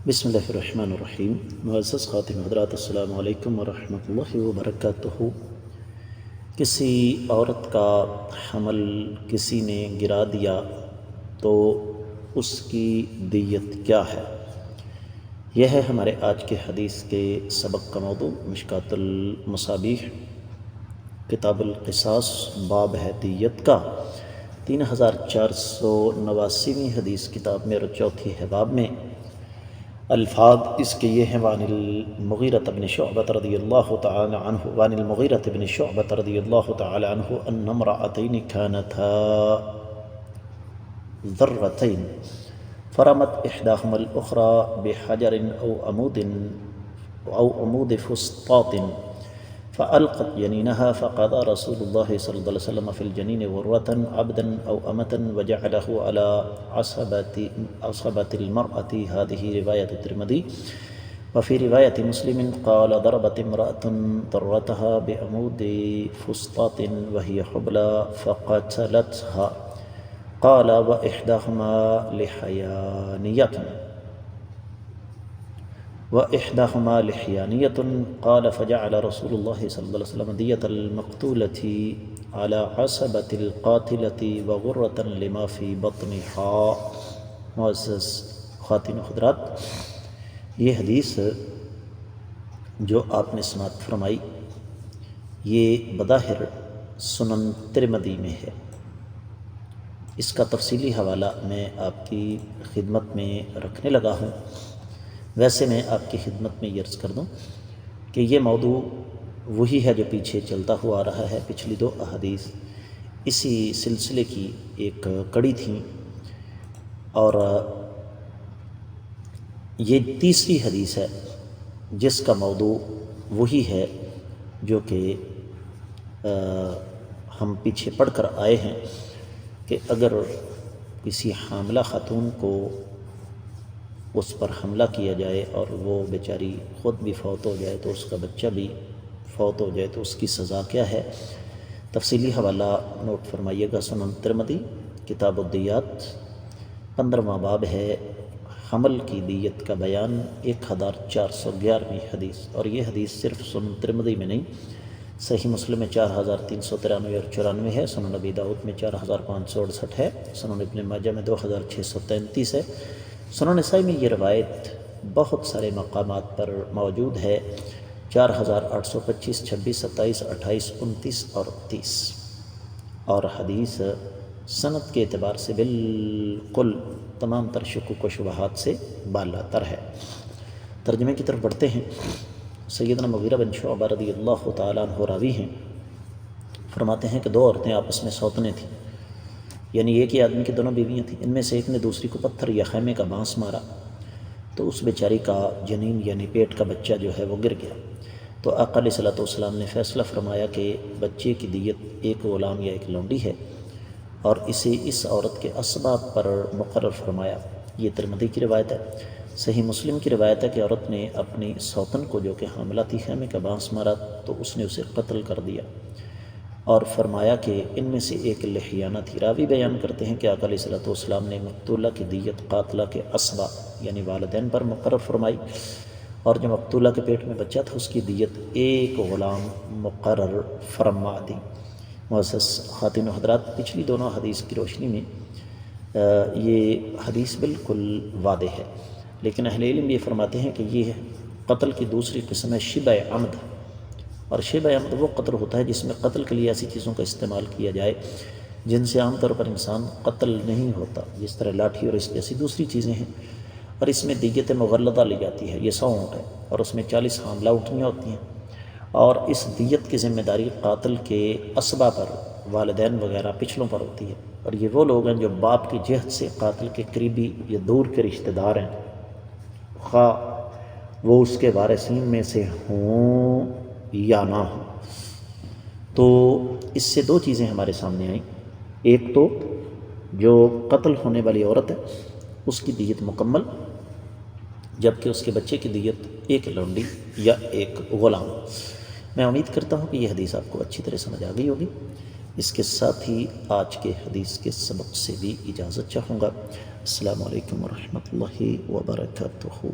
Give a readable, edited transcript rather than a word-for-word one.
بسم اللہ الرحمن الرحیم۔ معزز خاتم حضرات، السلام علیکم ورحمۃ اللہ وبرکاتہ۔ کسی عورت کا حمل کسی نے گرا دیا تو اس کی دیت کیا ہے؟ یہ ہے ہمارے آج کے حدیث کے سبق کا موضوع۔ مشکوٰۃ المصابیح کتاب القصاص باب ہے دیت کا، 3489ویں حدیث کتاب میں اور چوتھی ہے باب میں۔ الفاظ اس کے یہ ہیں: وعن المغیرۃ بن شعبۃ رضی اللہ تعالی عنہ وعن المغیرۃ بن شعبۃ رضی اللہ تعالی عنہ ان امرأتین كانتا ذرتین فرمت احداهما الاخرى بحجر او عمود فسطاط فألقت جنينها فقضى رسول الله صلى الله عليه وسلم في الجنين غرة عبدا أو أمة وجعله على عصبة المرأة. هذه رواية الترمذي. وفي رواية مسلم قال ضربت امرأة ضرتها بعمود فسطاط وهي حبلى فقتلتها. قال وإحداهما لحيانية. قال فجعل رسول الله صلى الله عليه وسلم دية المقتولة على عصبة القاتلة وغرة لما في بطنها. معزز خواتین و حضرات، یہ حدیث جو آپ نے سماعت فرمائی یہ بظاہر سنن ترمذی میں ہے۔ اس کا تفصیلی حوالہ میں آپ کی خدمت میں رکھنے لگا ہوں۔ ویسے میں آپ کی خدمت میں یہ عرض کر دوں کہ یہ موضوع وہی ہے جو پیچھے چلتا ہوا آ رہا ہے۔ پچھلی دو احادیث اسی سلسلے کی ایک کڑی تھیں، اور یہ تیسری حدیث ہے جس کا موضوع وہی ہے جو کہ ہم پیچھے پڑھ کر آئے ہیں کہ اگر کسی حاملہ خاتون کو اس پر حملہ کیا جائے اور وہ بیچاری خود بھی فوت ہو جائے تو اس کا بچہ بھی فوت ہو جائے تو اس کی سزا کیا ہے۔ تفصیلی حوالہ نوٹ فرمائیے گا۔ سنن ترمذی کتاب الدیات 15واں باب ہے، حمل کی دیت کا بیان، 1411ویں حدیث۔ اور یہ حدیث صرف سنن ترمذی میں نہیں، صحیح مسلم میں 4393 اور 94 ہے، سنن نبی داؤد میں 4568 ہے، سنن ابن ماجہ میں 2633 ہے، سنن نسائی میں یہ روایت بہت سارے مقامات پر موجود ہے، 4825، 26، 27، 28، 29 اور 30۔ اور حدیث سند کے اعتبار سے بالکل تمام تر شکوک و شبہات سے بالا تر ہے۔ ترجمے کی طرف بڑھتے ہیں۔ سیدنا مغیرہ بن شعبہ رضی اللہ تعالیٰ عنہ راوی ہیں، فرماتے ہیں کہ دو عورتیں آپس میں سوتنیں تھیں، یعنی ایک ہی آدمی کی دونوں بیویاں تھیں۔ ان میں سے ایک نے دوسری کو پتھر یا خیمے کا بانس مارا تو اس بیچاری کا جنین یعنی پیٹ کا بچہ جو ہے وہ گر گیا۔ تو آقا علیہ الصلوۃ والسلام نے فیصلہ فرمایا کہ بچے کی دیت ایک غلام یا ایک لونڈی ہے، اور اسے اس عورت کے اسباب پر مقرر فرمایا۔ یہ ترمذی کی روایت ہے۔ صحیح مسلم کی روایت ہے کہ عورت نے اپنی سوتن کو جو کہ حاملہ تھی خیمے کا بانس مارا تو اس نے اسے قتل کر دیا، اور فرمایا کہ ان میں سے ایک لحیانہ تھی۔ راوی بیان کرتے ہیں کہ آقا علیہ الصلوۃ والسلام نے مقتولہ کی دیت قاتلہ کے اسبا یعنی والدین پر مقرر فرمائی، اور جو مقتولہ کے پیٹ میں بچہ تھا اس کی دیت ایک غلام مقرر فرما دی۔ معزز خواتین و حضرات، پچھلی دونوں حدیث کی روشنی میں یہ حدیث بالکل واضح ہے، لیکن اہل علم یہ فرماتے ہیں کہ یہ قتل کی دوسری قسم ہے شبہ عمد، اور شبہ عمد وہ قتل ہوتا ہے جس میں قتل کے لیے ایسی چیزوں کا استعمال کیا جائے جن سے عام طور پر انسان قتل نہیں ہوتا، جس طرح لاٹھی اور اس جیسی دوسری چیزیں ہیں، اور اس میں دیت مغلظہ لی جاتی ہے۔ یہ 100 اونٹ ہے اور اس میں 40 حاملہ اونٹنیاں ہوتی ہیں، اور اس دیت کی ذمہ داری قاتل کے اسبا پر، والدین وغیرہ پچھلوں پر ہوتی ہے، اور یہ وہ لوگ ہیں جو باپ کی جہت سے قاتل کے قریبی یا دور کے رشتہ دار ہیں، خواہ وہ اس کے وارثین میں سے ہوں یا نہ ہوں۔ تو اس سے دو چیزیں ہمارے سامنے آئیں۔ ایک تو جو قتل ہونے والی عورت ہے اس کی دیت مکمل، جبکہ اس کے بچے کی دیت ایک لونڈی یا ایک غلام۔ میں امید کرتا ہوں کہ یہ حدیث آپ کو اچھی طرح سمجھ آ گئی ہوگی۔ اس کے ساتھ ہی آج کے حدیث کے سبق سے بھی اجازت چاہوں گا۔ السلام علیکم ورحمۃ اللہ وبرکاتہ.